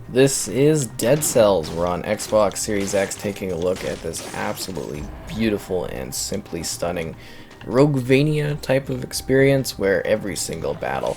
This is Dead Cells. We're on Xbox Series X taking a look at this absolutely beautiful and simply stunning Roguevania type of experience where every single battle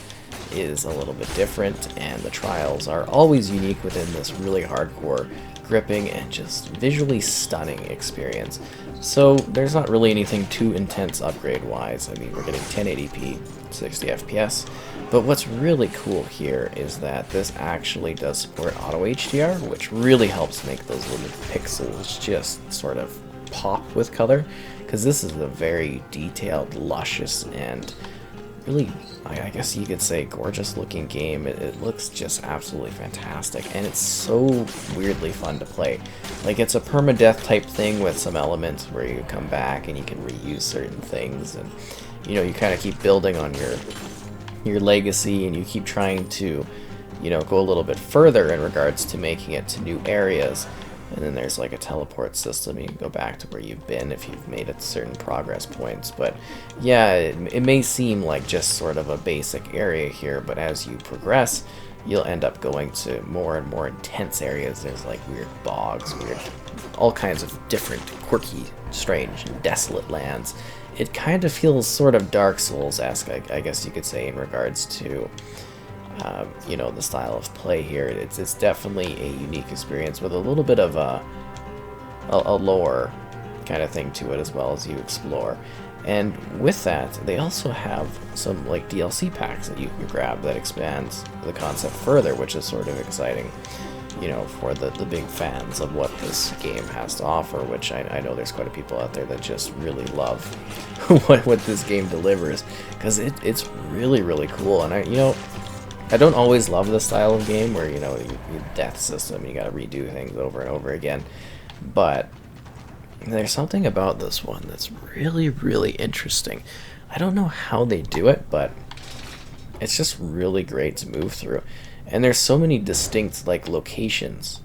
is a little bit different and the trials are always unique within this really hardcore, gripping, and just visually stunning experience. So there's not really anything too intense upgrade-wise. I mean, we're getting 1080p, 60 FPS. But what's really cool here is that this actually does support auto HDR, which really helps make those little pixels just sort of pop with color, because this is a very detailed, luscious, and really, I guess you could say, gorgeous looking game. It looks just absolutely fantastic, and it's so weirdly fun to play. Like, it's a permadeath type thing with some elements where you come back and you can reuse certain things, and you know, you kind of keep building on your legacy, and you keep trying to, you know, go a little bit further in regards to making it to new areas. And then there's like a teleport system. You can go back to where you've been if you've made it to certain progress points. But yeah, it may seem like just sort of a basic area here, but as you progress, you'll end up going to more and more intense areas. There's like weird bogs, all kinds of different, quirky, strange, and desolate lands. It kind of feels sort of Dark Souls-esque, I guess you could say, in regards to, you know, the style of play here. It's definitely a unique experience with a little bit of a lore kind of thing to it as well as you explore. And with that, they also have some like DLC packs that you can grab that expands the concept further, which is sort of exciting, you know, for the big fans of what this game has to offer, which I know there's quite a people out there that just really love what this game delivers, because it's really, really cool. And I don't always love this style of game where, you know, you death system, you gotta redo things over and over again, but there's something about this one that's really, really interesting. I don't know how they do it, but it's just really great to move through. And there's so many distinct like locations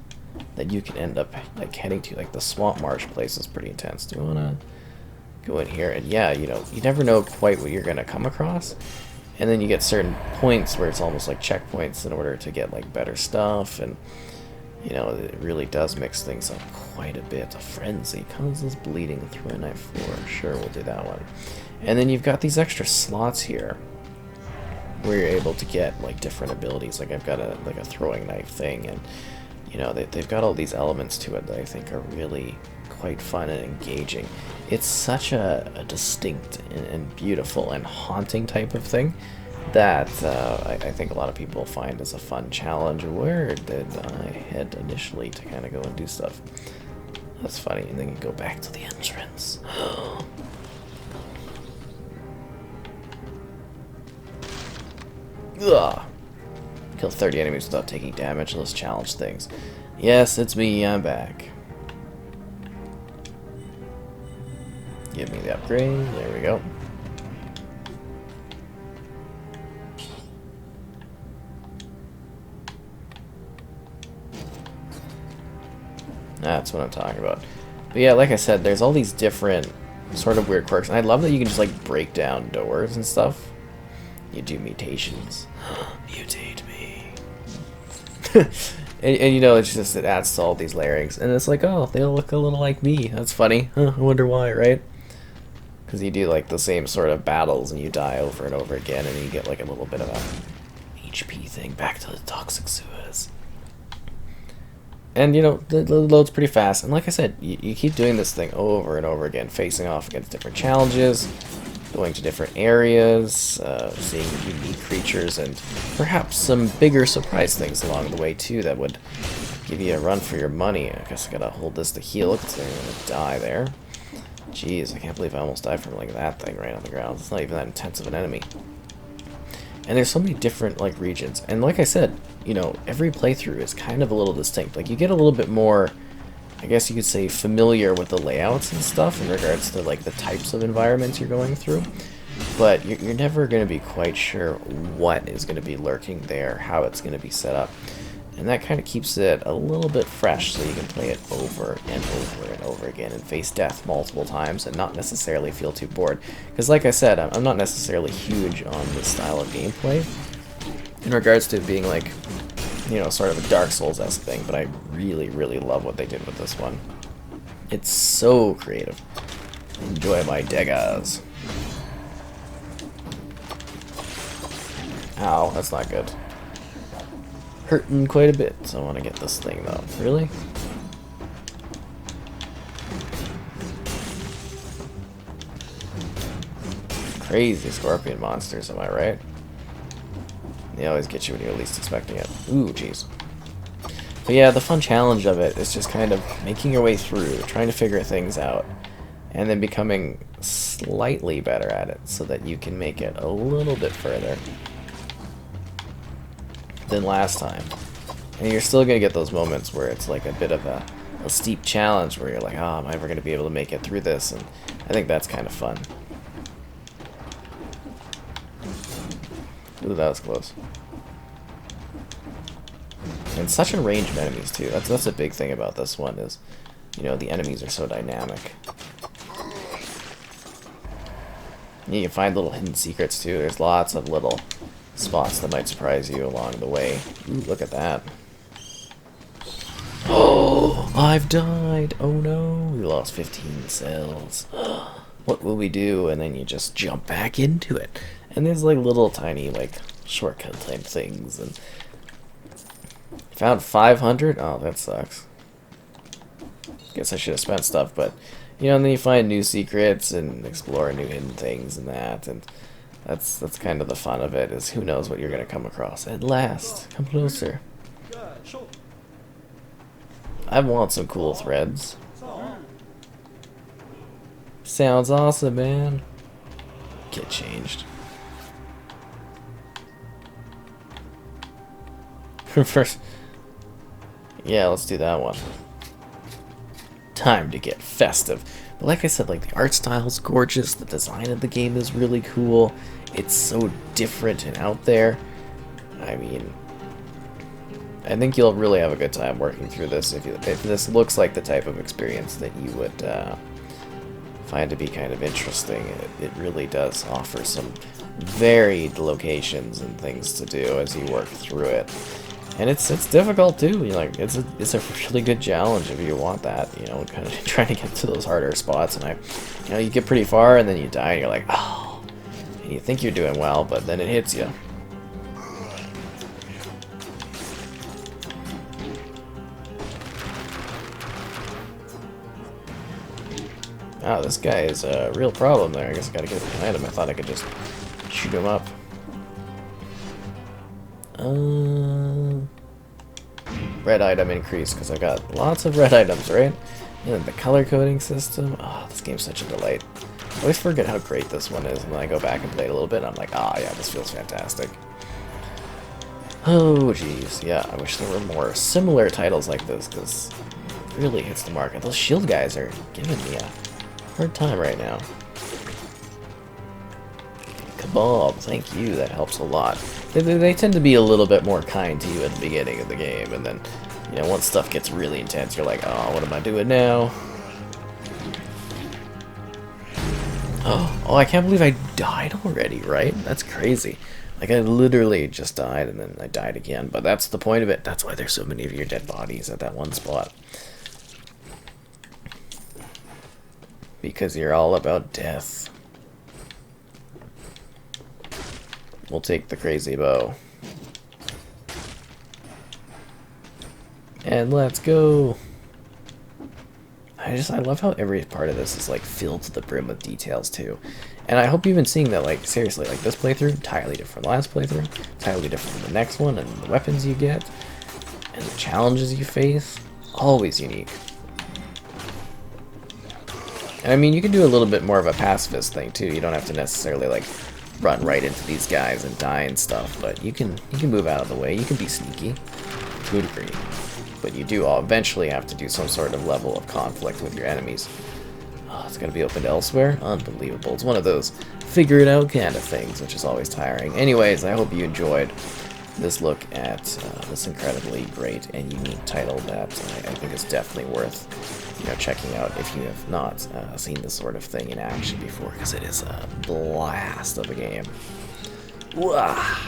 that you can end up like heading to. Like the swamp marsh place is pretty intense. Do you wanna go in here? And yeah, you know, you never know quite what you're gonna come across. And then you get certain points where it's almost like checkpoints in order to get like better stuff. And you know, it really does mix things up quite a bit. A frenzy causes bleeding through a knife for sure. We'll do that one. And then you've got these extra slots here where you're able to get like different abilities. Like I've got a throwing knife thing, and you know, they've got all these elements to it that I think are really quite fun and engaging. It's such a distinct and beautiful and haunting type of thing that I think a lot of people find as a fun challenge. Where did I head initially to kind of go and do stuff? That's funny. And then you go back to the entrance. Ugh. Kill 30 enemies without taking damage. Let's challenge things. Yes, it's me. I'm back. Give me the upgrade. There we go. That's what I'm talking about. But yeah, like I said, there's all these different sort of weird quirks. And I love that you can just like break down doors and stuff. You do mutations. Mutate me. and you know, it's just, it adds to all these layerings. And it's like, oh, they all look a little like me. That's funny. Huh, I wonder why, right? Because you do like the same sort of battles and you die over and over again, and you get like a little bit of a HP thing back to the toxic sewers. And you know, it loads pretty fast. And like I said, you keep doing this thing over and over again, facing off against different challenges, going to different areas, seeing unique creatures, and perhaps some bigger surprise things along the way too that would give you a run for your money. I guess I gotta hold this to heal because I'm gonna die there. Jeez, I can't believe I almost died from like that thing right on the ground. It's not even that intense of an enemy. And there's so many different like regions, and like I said, you know, every playthrough is kind of a little distinct. Like you get a little bit more, I guess you could say, familiar with the layouts and stuff in regards to like the types of environments you're going through, but you're never going to be quite sure what is going to be lurking there, how it's going to be set up. And that kind of keeps it a little bit fresh, so you can play it over and over and over again and face death multiple times and not necessarily feel too bored. Because like I said, I'm not necessarily huge on this style of gameplay in regards to it being like, you you know, sort of a Dark Souls-esque thing, but I really, really love what they did with this one. It's so creative. Enjoy my daggers. Ow, that's not good. Hurting quite a bit, so I want to get this thing though. Really? Crazy scorpion monsters, am I right? They always get you when you're least expecting it. Ooh, jeez. But yeah, the fun challenge of it is just kind of making your way through, trying to figure things out, and then becoming slightly better at it so that you can make it a little bit further than last time. And you're still going to get those moments where it's like a bit of a steep challenge where you're like, oh, am I ever going to be able to make it through this? And I think that's kind of fun. Ooh, that was close. And such a range of enemies too. That's a big thing about this one is, you know, the enemies are so dynamic. You can find little hidden secrets too. There's lots of little spots that might surprise you along the way. Ooh, look at that. Oh, I've died. Oh no, we lost 15 cells. What will we do? And then you just jump back into it. And there's like little tiny like shortcut type things. And found 500? Oh, that sucks. Guess I should have spent stuff, but you know, and then you find new secrets and explore new hidden things and that, and that's kind of the fun of it, is who knows what you're gonna come across. At last, come closer. I want some cool threads. Sounds awesome, man. Get changed. First, yeah, let's do that one. Time to get festive. But like I said, like the art style is gorgeous, the design of the game is really cool. It's so different and out there. I mean, I think you'll really have a good time working through this if this looks like the type of experience that you would find to be kind of interesting. It really does offer some varied locations and things to do as you work through it. And it's difficult too. You're like it's a really good challenge if you want that. You know, kind of trying to get to those harder spots. And you get pretty far and then you die and you're like, oh, and you think you're doing well, but then it hits you. Oh, this guy is a real problem there. I guess I gotta get behind him. I thought I could just shoot him up. Red item increase, because I got lots of red items, right? And the color coding system. Oh, this game's such a delight. I always forget how great this one is, and then I go back and play it a little bit, and I'm like, ah, yeah, this feels fantastic. Oh, jeez. Yeah, I wish there were more similar titles like this, because it really hits the mark. Those shield guys are giving me a hard time right now. Kebab, thank you, that helps a lot. They tend to be a little bit more kind to you at the beginning of the game, and then, you know, once stuff gets really intense, you're like, oh, what am I doing now? Oh, I can't believe I died already, right? That's crazy. Like, I literally just died, and then I died again, but that's the point of it. That's why there's so many of your dead bodies at that one spot. Because you're all about death. We'll take the crazy bow. And let's go. I love how every part of this is like filled to the brim with details too. And I hope you've been seeing that, like, seriously, like this playthrough, entirely different from the last playthrough, entirely different from the next one, and the weapons you get, and the challenges you face, always unique. And I mean, you can do a little bit more of a pacifist thing too. You don't have to necessarily like run right into these guys and die and stuff, but you can move out of the way. You can be sneaky to a degree, but you do eventually have to do some sort of level of conflict with your enemies. Oh, it's gonna be opened elsewhere? Unbelievable. It's one of those figure it out kind of things, which is always tiring. Anyways, I hope you enjoyed this look at this incredibly great and unique title that I think is definitely worth checking out if you have not seen this sort of thing in action before, because it is a blast of a game. Wah!